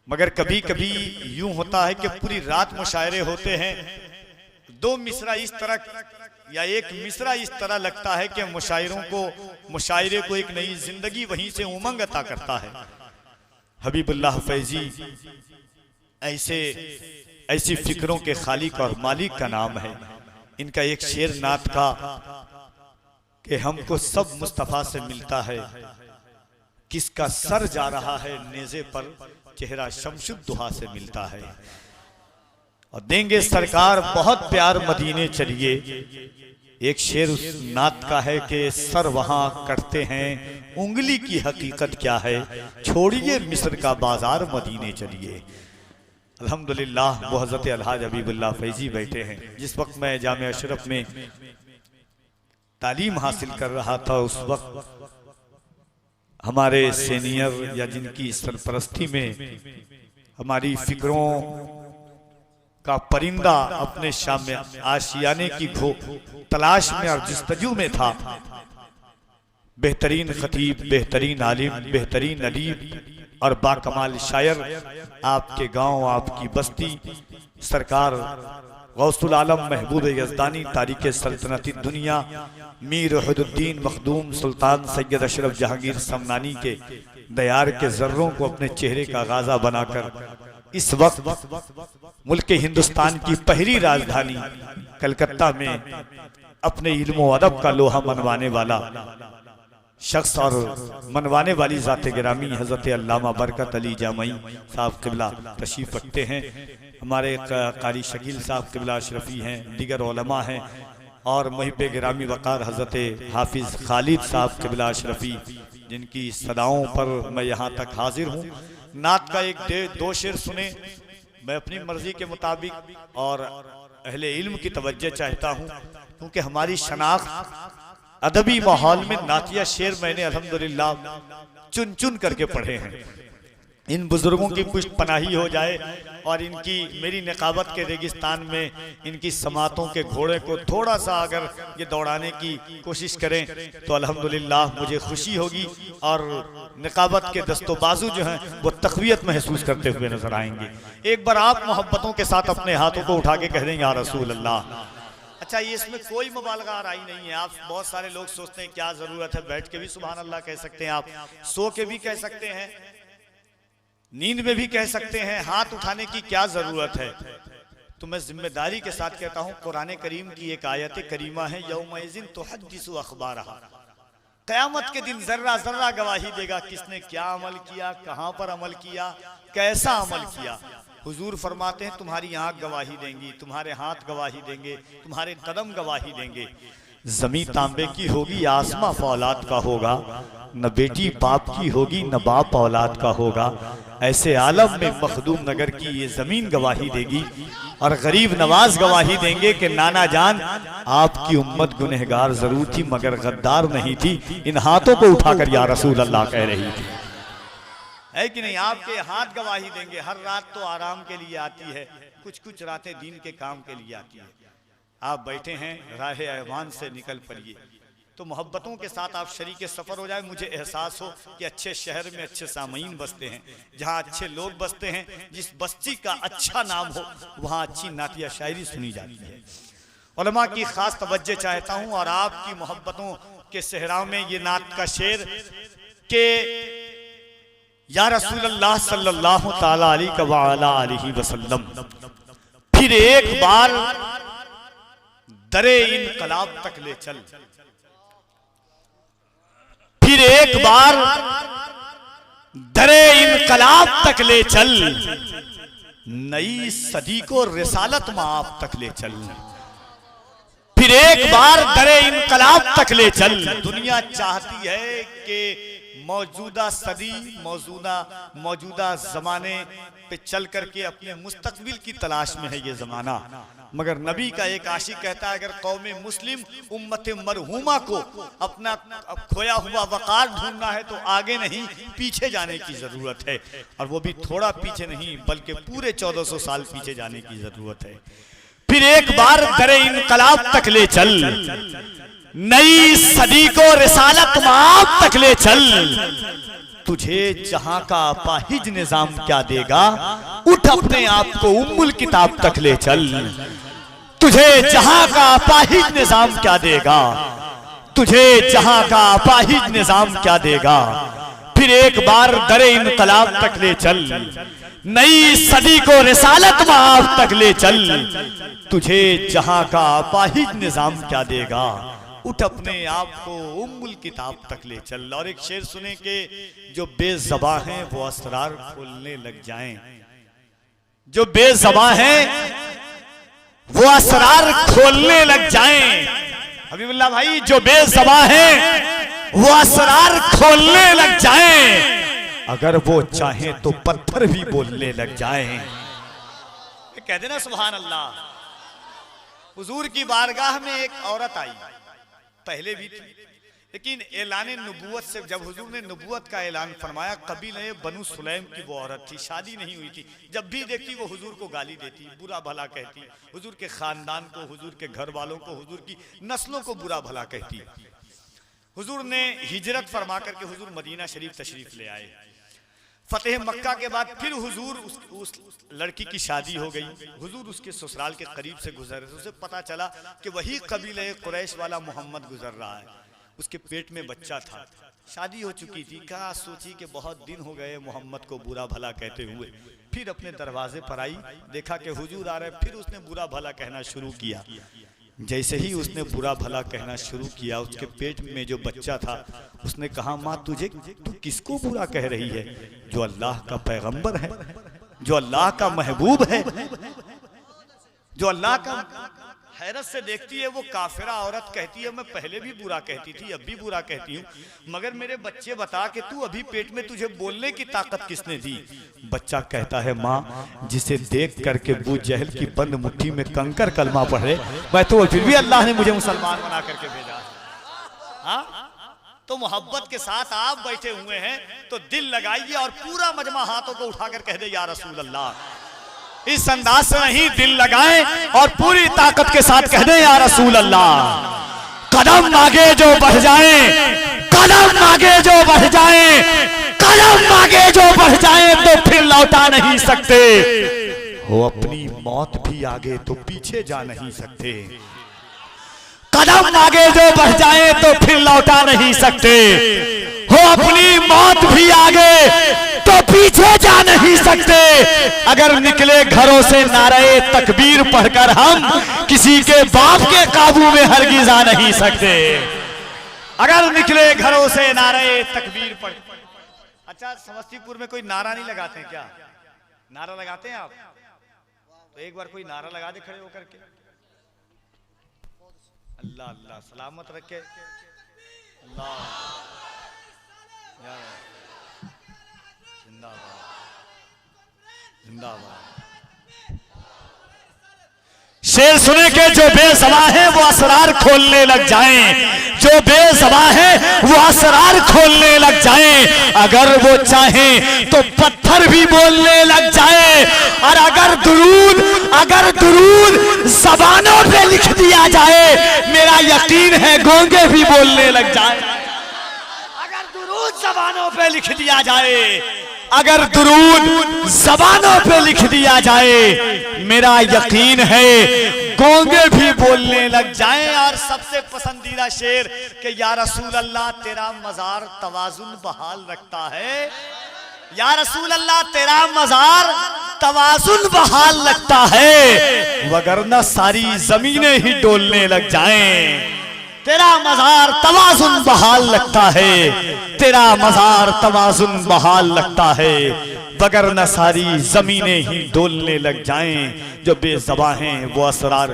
मगर कभी कभी यूं होता है कि पूरी रात मुशायरे होते हैं, दो मिसरा इस तरह या एक मिसरा इस तरह लगता है कि मुशायरे को एक नई जिंदगी वहीं से उमंग अता करता है। हबीबुल्लाह फैजी ऐसी फिक्रों के खालिक और मालिक का नाम है। इनका एक शेर नात का कि हमको सब मुस्तफा से मिलता है, किसका सर जा रहा है नेज़े पर, चेहरा शमशुद्दुहा से मिलता है। और देंगे सरकार बहुत प्यार मदीने चलिए। एक शेर उस नात का है कि सर वहां कटते हैं, उंगली की हकीकत क्या है, छोड़िए मिस्र का बाजार मदीने चलिए। अल्हम्दुलिल्लाह वो हज़रत अलहाज हबीबुल्लाह फैजी बैठे हैं। जिस वक्त मैं जामिया अशरफ में तालीम हासिल कर रहा था, उस वक्त हमारे सीनियर या जिनकी सरपरस्ती में हमारी फिक्रों का परिंदा अपने शाम में आशियाने की तलाश में और जस्तजू में था, बेहतरीन खतीब, बेहतरीन आलिम, बेहतरीन अदीब और बाकमाल शायर आपके गांव, आपकी बस्ती, सरकार गौसुल आलम महबूब यज़दानी तारिक सल्तनती दुनिया मीर वहीदुद्दीन मखदूम सुल्तान सैयद अशरफ जहांगीर समनानी के दयार के जर्रों को अपने चेहरे का गाजा बनाकर इस वक्त मुल्क हिंदुस्तान की पहली राजधानी कलकत्ता में अपने इल्म व अदब का लोहा मनवाने वाला शख्स और मनवाने वाली ज़ाते गिरामी हज़रत अल्लामा बरकत अली जामई साहब क़िबला तशरीफ़ रखते हैं। हमारे कारी शकील साहब क़िबला अशरफी हैं, दीगर उलमा हैं और मुहिब गिरामी वक़ार हज़रत हाफिज़ खालिद साहब क़िबला अशरफी, जिनकी सदाओं पर मैं यहाँ तक हाजिर हूँ। नात का एक दो शेर सुने, मैं अपनी मर्जी के मुताबिक और अहले इल्म की तवज्जो चाहता हूँ, क्योंकि हमारी शनाख्त अदबी माहौल में नातिया शेर मैंने अल्हम्दुलिल्लाह चुन चुन करके पढ़े हैं। इन बुजुर्गों की पुष्ट पनाही हो जाए और इनकी मेरी निकाबत के रेगिस्तान में इनकी समातों के घोड़े को थोड़ा सा अगर ये दौड़ाने की कोशिश करें तो अल्हम्दुलिल्लाह मुझे खुशी होगी और निकाबत के दस्तो बाजू जो हैं वो तक़वियत महसूस करते हुए नजर आएंगे। एक बार आप मोहब्बतों के साथ अपने हाथों को उठा के कह दें या रसूल अल्लाह। अच्छा, ये इसमें कोई मुबालगा आराई नहीं है। आप बहुत सारे लोग सोचते हैं क्या जरूरत है, बैठ के भी सुभान अल्लाह कह सकते हैं, आप सो के भी कह सकते हैं, नींद में भी कह सकते हैं, हाथ उठाने की क्या जरूरत है। तो मैं जिम्मेदारी के साथ कहता हूं, कुरान करीम की एक आयत करीमा है, यौमइज़िन तुहद्दिसु अखबारहा, क़यामत के दिन जर्रा जर्रा गवाही देगा किसने क्या अमल किया, कहां पर अमल किया, कैसा अमल किया। हुजूर फरमाते हैं तुम्हारी आंख गवाही देंगी, तुम्हारे हाथ गवाही देंगे, तुम्हारे कदम गवाही देंगे। जमी तांबे की होगी, आसमां फौलाद का होगा, न बेटी बाप की होगी, न बाप औलाद का होगा। ऐसे आलम में मखदूम नगर की ये जमीन गवाही देगी और गरीब नवाज गवाही देंगे कि नाना जान आपकी उम्मत गुनहगार जरूर थी मगर गद्दार नहीं थी। इन हाथों को उठाकर या रसूल अल्लाह कह रही थी, है कि नहीं। आपके हाथ गवाही देंगे। हर रात तो आराम के लिए आती है, कुछ कुछ रातें दीन के काम के लिए आती है। आप बैठे हैं, राह ऐवान से निकल पड़िए, तो मोहब्बतों के साथ आप शरीके सफर हो जाए। मुझे एहसास हो कि अच्छे शहर में अच्छे सामीन बसते हैं, जहाँ अच्छे लोग बसते हैं, जिस बस्ती का अच्छा नाम हो वहाँ अच्छी नातिया शायरी सुनी जाती है। उलमा की खास तवज्जो चाहता हूँ और आपकी मोहब्बतों के सहरा में ये नात का शेर के या रसूल अल्लाह सल्लल्लाहु ताला अलैहि वसल्लम, फिर एक बार दरे इनकलाब तक ले चल, फिर एक बार दरे इनकलाब तक ले चल, नई सदी को रिसालत माप तक ले चल, फिर एक बार दरे इनकलाब तक ले चल। दुनिया चाहती है कि मौजूदा सदी मौजूदा जमाने पे चल करके अपने मुस्तकबिल की तलाश में है ये जमाना, मगर नबी का एक आशिक कहता है अगर कौमे मुस्लिम उम्मत मरहूमा को अपना खोया हुआ वक़ार ढूंढना है तो आगे नहीं पीछे जाने की जरूरत है, और वो भी थोड़ा पीछे नहीं बल्कि पूरे 1400 साल पीछे जाने की जरूरत है। फिर एक बार दरे इनकलाब तक ले चल, नई सदी को रिसालत माप तक ले चल, तुझे जहां का अपाहिज निजाम क्या देगा, उठ अपने आप को उम्मुल किताब तक ले चल। तुझे जहां का अपाहिज निजाम क्या देगा, तुझे जहां का अपाहिज निजाम क्या देगा, फिर एक बार दरे इनकलाब तक ले चल, नई सदी को रिसालत माफ तक ले चल। तुझे जहां का अपाहिज निजाम क्या देगा, उठ अपने आप को उम्मुल किताब तक ले चल। और एक शेर सुने के जो बेज़बा हैं वो असरार खोलने लग जाएं, जो बेज़बा हैं वो असरार खोलने लग जाएं। हबीबुल्लाह भाई, जो बेज़बा हैं वो असरार खोलने लग जाएं, अगर वो चाहें तो पत्थर भी बोलने लग जाएं। कह देना सुभान अल्लाह। हुजूर की बारगाह में एक औरत आई, पहले भी थी, लेकिन ऐलान नबूवत से जब हुजूर ने नबूवत का ऐलान फरमाया, कबीले बनु सुलैम की वो औरत थी, शादी नहीं हुई थी। जब भी देखती वो हुजूर को गाली देती, बुरा भला कहती, हुजूर के खानदान को, हुजूर के घर वालों को, हुजूर की नस्लों को बुरा भला कहती। हुजूर ने हिजरत फरमा करके हुजूर मदीना शरीफ तशरीफ ले आए। फतेह मक्का के बाद फिर हुजूर उस लड़की की शादी हो गई। हुजूर उसके ससुराल के करीब से गुजर रहे, उसे पता चला कि वही कबीले कुरैश वाला मोहम्मद गुजर रहा है। उसके पेट में बच्चा था, शादी हो चुकी थी। कहा सोची कि बहुत दिन हो गए मोहम्मद को बुरा भला कहते हुए। फिर अपने दरवाजे पर आई, देखा कि हुजूर आ रहे, फिर उसने बुरा भला कहना शुरू किया। जैसे ही उसने बुरा भला कहना शुरू किया, उसके पेट में जो बच्चा था उसने कहा, माँ तू किसको बुरा कह रही है? जो अल्लाह का पैगंबर है, जो अल्लाह का महबूब है, जो अल्लाह का। हैरत से देखती है वो काफिरा औरत, कहती है मैं पहले भी बुरा कहती थी, अब भी बुरा कहती हूँ, मगर मेरे बच्चे बता कि तू अभी पेट में तुझे बोलने की ताकत किसने दी? बच्चा कहता है, माँ जिसे देख करके अबू जहल की बंद मुट्ठी में कंकर कलमा पढ़े, मैं तो फिर भी अल्लाह ने मुझे मुसलमान बना करके भेजा। हाँ, तो मोहब्बत के साथ आप बैठे हुए हैं तो दिल लगाइए और पूरा मजमा हाथों को उठाकर कह दे या रसूल अल्लाह। इस अंदाज से नहीं, दिल लगाएं और पूरी ताकत के साथ कह दें या रसूल अल्लाह। कदम आगे जो बढ़ जाएं, कदम आगे जो बढ़ जाएं, कदम आगे जो बढ़ जाएं तो फिर लौटा नहीं सकते। हो अपनी मौत भी आगे तो पीछे जा नहीं सकते। कदम आगे जो बढ़ जाएं तो फिर लौटा नहीं सकते। हो अपनी मौत भी आगे तो पीछे जा नहीं सकते। अगर निकले घरों से नारे तकबीर पढ़कर हम किसी के बाप के काबू में हरगिज आ नहीं सकते। अगर निकले घरों से नारे तकबीर पढ़। अच्छा, समस्तीपुर में कोई नारा नहीं लगाते क्या? नारा लगाते हैं आप? तो एक बार कोई नारा लगा दे खड़े होकर के। अल्लाह अल्लाह सलामत रखे। अल्लाह जिंदाबाद जिंदाबाद। शेर सुने के जो बेज़बा है वो असरार खोलने लग जाएं, जो बेज़बा है वो असरार खोलने लग जाएं। अगर वो चाहें तो पत्थर भी बोलने लग जाए। और अगर दुरूद ज़बानों पे लिख दिया जाए, मेरा यकीन है गूंगे भी बोलने लग जाए। अगर दुरूद ज़बानों पे लिख दिया जाए, अगर दुरूद ज़बानों पे लिख दिया जाए, मेरा यकीन है गूंगे भी बोलने लग जाएं। और सबसे पसंदीदा शेर कि या रसूल अल्लाह तेरा मज़ार तवाज़ुन बहाल रखता है। या रसूल अल्लाह तेरा मज़ार तवाज़ुन बहाल लगता है, वगरना सारी जमीनें ही डोलने लग जाएं। तेरा मज़ार तवाज़ुन बहाल लगता है, तेरा मज़ार तवाज़ुन बहाल लगता है, वगरना सारी जमीनें ही डोलने लग जाएं। जो बेज़बा हैं वो असरार